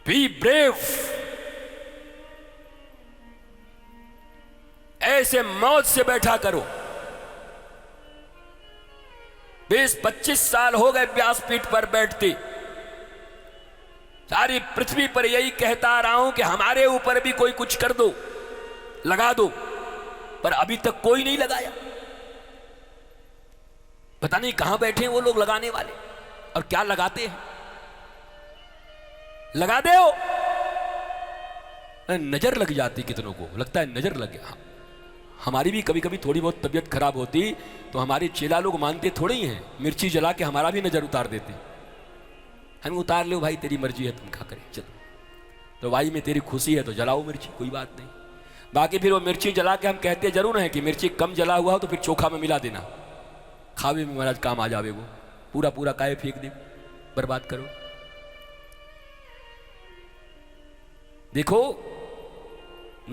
Be brave. ऐसे मौत से बैठा करो। 20-25 साल हो गए व्यासपीठ पर बैठते, सारी पृथ्वी पर यही कहता रहा हूं कि हमारे ऊपर भी कोई कुछ कर दो, लगा दो, पर अभी तक कोई नहीं लगाया। पता नहीं कहां बैठे हैं वो लोग लगाने वाले, और क्या लगाते हैं। लगा दे हो, नजर लग जाती, कितनों को लगता है नजर लग गया। हमारी भी कभी कभी थोड़ी बहुत तबीयत खराब होती तो हमारे चेला लोग मानते थोड़े ही हैं, मिर्ची जला के हमारा भी नजर उतार देते। हम उतार लो भाई, तेरी मर्जी है, तुम खा करे चलो, तो भाई में तेरी खुशी है तो जलाओ मिर्ची, कोई बात नहीं। बाकी फिर वो मिर्ची जला के हम कहते जरूर हैं कि मिर्ची कम जला हुआ हो तो फिर चोखा में मिला देना, खावे में महाराज काम आ जावे। वो पूरा पूरा काहे फेंक दे, बर्बाद करो। देखो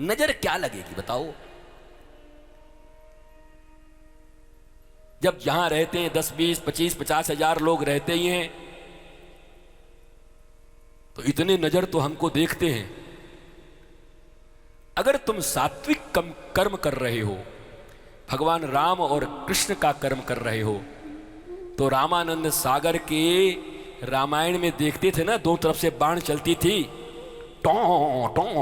नजर क्या लगेगी बताओ। जब यहां रहते हैं 10, 20, 25, 50 हजार लोग रहते ही हैं, तो इतने नजर तो हमको देखते हैं। अगर तुम सात्विक कर्म कर रहे हो, भगवान राम और कृष्ण का कर्म कर रहे हो, तो रामानंद सागर के रामायण में देखते थे ना, दो तरफ से बाण चलती थी, टों टों,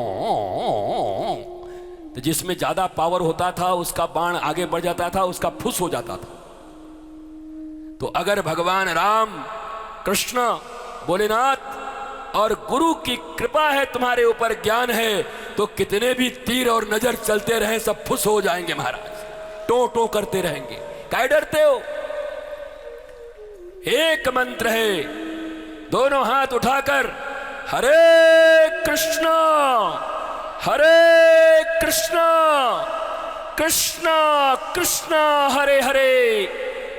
तो जिसमें ज्यादा पावर होता था उसका बाण आगे बढ़ जाता था, उसका फुस हो जाता था। तो अगर भगवान राम, कृष्ण, भोलेनाथ और गुरु की कृपा है, तुम्हारे ऊपर ज्ञान है, तो कितने भी तीर और नजर चलते रहे सब फुस हो जाएंगे महाराज, टो टो करते रहेंगे। क्या डरते हो? एक मंत्र है, दोनों हाथ उठाकर हरे कृष्णा कृष्णा कृष्णा हरे हरे,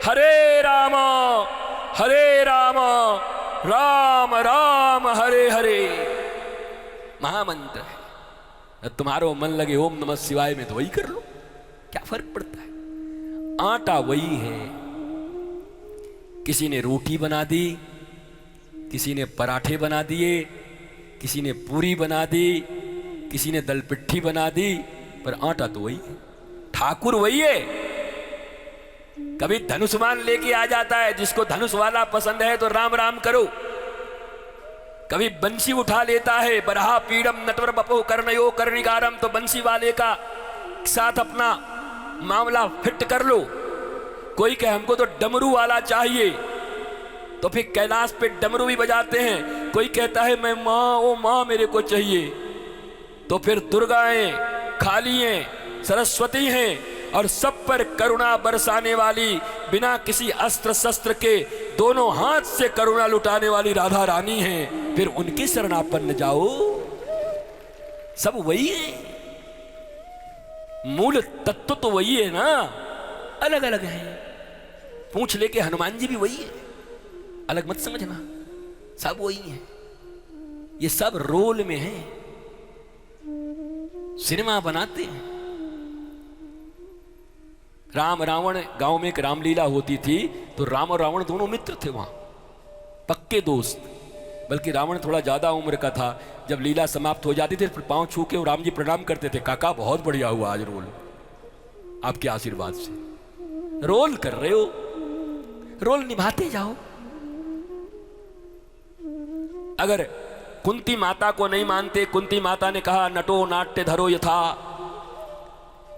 हरे राम राम राम हरे हरे। महामंत्र है। तुम्हारो मन लगे ओम नमः शिवाय में तो वही कर लो, क्या फर्क पड़ता है। आटा वही है। किसी ने रोटी बना दी, किसी ने पराठे बना दिए, किसी ने पूरी बना दी, किसी ने दल पिट्ठी बना दी, पर आटा तो वही है। ठाकुर वही है। कभी धनुष्मान लेके आ जाता है, जिसको धनुष वाला पसंद है तो राम राम करो। कभी बंसी उठा लेता है, बरहा पीड़म नटवर बपो कर्णयो कर्णिकारम, तो बंसी वाले का साथ अपना मामला फिट कर लो। कोई कहे हमको तो डमरू वाला चाहिए, तो फिर कैलाश पे डमरू भी बजाते हैं। कोई कहता है मैं माँ, ओ माँ मेरे को चाहिए, तो फिर दुर्गाएं, कालियां, सरस्वती हैं, और सब पर करुणा बरसाने वाली, बिना किसी अस्त्र शस्त्र के दोनों हाथ से करुणा लुटाने वाली राधा रानी हैं। फिर उनकी शरणापन्न जाओ। सब वही है, मूल तत्व तो वही है ना, अलग अलग है। पूछ लेके हनुमान जी भी वही है, अलग मत समझना, सब वही है। ये सब रोल में है, सिनेमा बनाते हैं। राम रावण, गांव में एक रामलीला होती थी, तो राम और रावण दोनों मित्र थे वहां, पक्के दोस्त। बल्कि रावण थोड़ा ज्यादा उम्र का था। जब लीला समाप्त हो जाती थी फिर पांव छू के राम जी प्रणाम करते थे, काका बहुत बढ़िया हुआ आज रोल, आपके आशीर्वाद से। रोल कर रहे हो, रोल निभाते जाओ। अगर कुंती माता को नहीं मानते, कुंती माता ने कहा नटो नाट्य धरो यथा।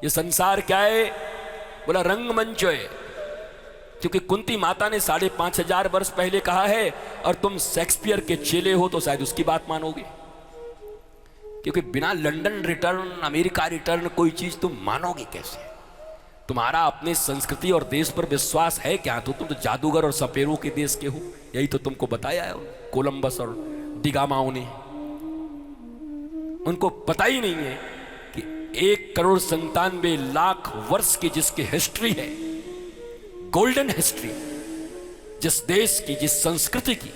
ये संसार क्या है? बोला रंगमंच है। क्योंकि कुंती माता ने 5500 वर्ष पहले कहा है, और तुम शेक्सपियर के चेले हो तो शायद उसकी बात मानोगे। क्योंकि बिना लंदन रिटर्न, अमेरिका रिटर्न कोई चीज तुम मानोगे कैसे? तुम्हारा अपने संस्कृति और देश पर विश्वास है क्या? तो तुम तो जादूगर और सपेरों के देश के हो। यही तो तुमको बताया है कोलंबस और दिगामाओं ने। उनको पता ही नहीं है कि 1,97,00,000 वर्ष की जिसकी हिस्ट्री है, गोल्डन हिस्ट्री, जिस देश की, जिस संस्कृति की,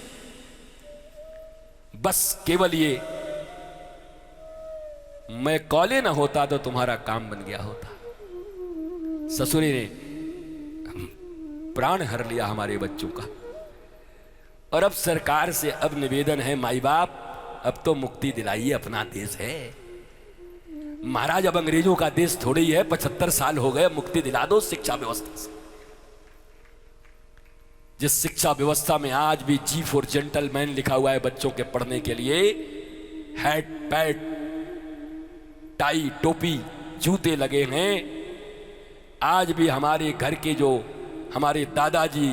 बस केवल ये मैं कॉले ना होता तो तुम्हारा काम बन गया होता। ससुरी ने प्राण हर लिया हमारे बच्चों का। और अब सरकार से अब निवेदन है, माई बाप अब तो मुक्ति दिलाइए, अपना देश है महाराज। अब अंग्रेजों का देश थोड़ी ही है, 75 साल हो गए, मुक्ति दिला दो शिक्षा व्यवस्था से। जिस शिक्षा व्यवस्था में आज भी जी फॉर जेंटलमैन लिखा हुआ है बच्चों के पढ़ने के लिए, हैट पैट टाई टोपी जूते लगे हैं, आज भी हमारे घर के जो हमारे दादाजी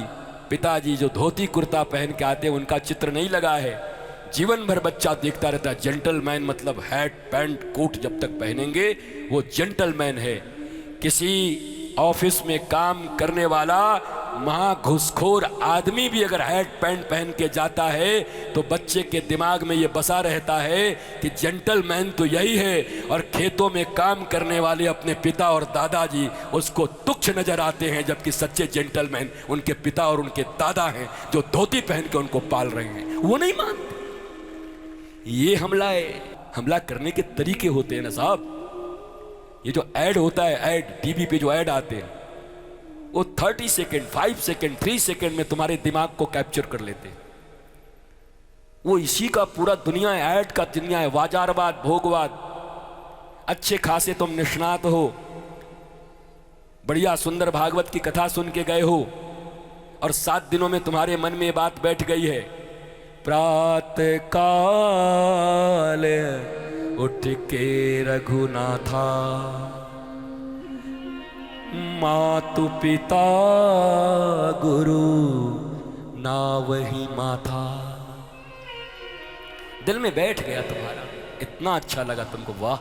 पिताजी जो धोती कुर्ता पहन के आते हैं उनका चित्र नहीं लगा है। जीवन भर बच्चा देखता रहता है जेंटलमैन मतलब हैट पैंट कोट जब तक पहनेंगे वो जेंटलमैन है। किसी ऑफिस में काम करने वाला महाघुसखोर आदमी भी अगर हैट पैंट पहन के जाता है तो बच्चे के दिमाग में ये बसा रहता है कि जेंटलमैन तो यही है, और खेतों में काम करने वाले अपने पिता और दादाजी उसको तुच्छ नजर आते हैं, जबकि सच्चे जेंटलमैन उनके पिता और उनके दादा हैं जो धोती पहन के उनको पाल रहे हैं। वो नहीं मानते। ये हमला करने के तरीके होते हैं ना साहब। ये जो ऐड होता है, ऐड टीवी पे जो ऐड आते हैं वो 30 सेकेंड 5 सेकेंड 3 सेकेंड में तुम्हारे दिमाग को कैप्चर कर लेते हैं। वो इसी का पूरा दुनिया है, ऐड का दुनिया है, बाजारवाद भोगवाद। अच्छे खासे तुम निष्णात हो, बढ़िया सुंदर भागवत की कथा सुन के गए हो और 7 दिनों में तुम्हारे मन में ये बात बैठ गई है, प्रातः काल उठ के रघुनाथा मातु पिता गुरु ना वही माथा। दिल में बैठ गया तुम्हारा, इतना अच्छा लगा तुमको। वाह,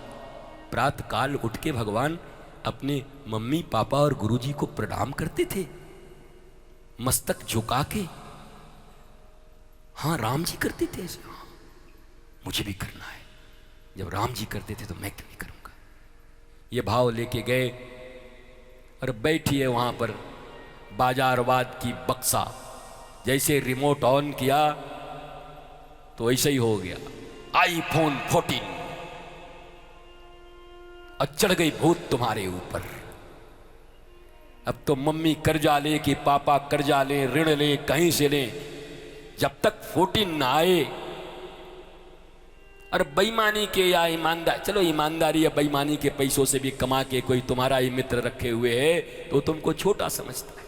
प्रातः काल उठ के भगवान अपने मम्मी पापा और गुरुजी को प्रणाम करते थे मस्तक झुका के। हाँ, राम जी करते थे ऐसे। हाँ, मुझे भी करना है। जब राम जी करते थे तो मैं क्यों नहीं करूंगा। ये भाव लेके गए और बैठिए वहां पर बाजारवाद की बक्सा। जैसे रिमोट ऑन किया तो ऐसे ही हो गया iPhone 14 और चढ़ गई भूत तुम्हारे ऊपर। अब तो मम्मी कर्जा ले कि पापा कर्जा ले, ऋण ले, कहीं से ले, जब तक 14 ना आए। और बेईमानी के या ईमानदार, चलो ईमानदारी या बेईमानी के पैसों से भी कमा के कोई तुम्हारा ही मित्र रखे हुए है तो तुमको छोटा समझता है।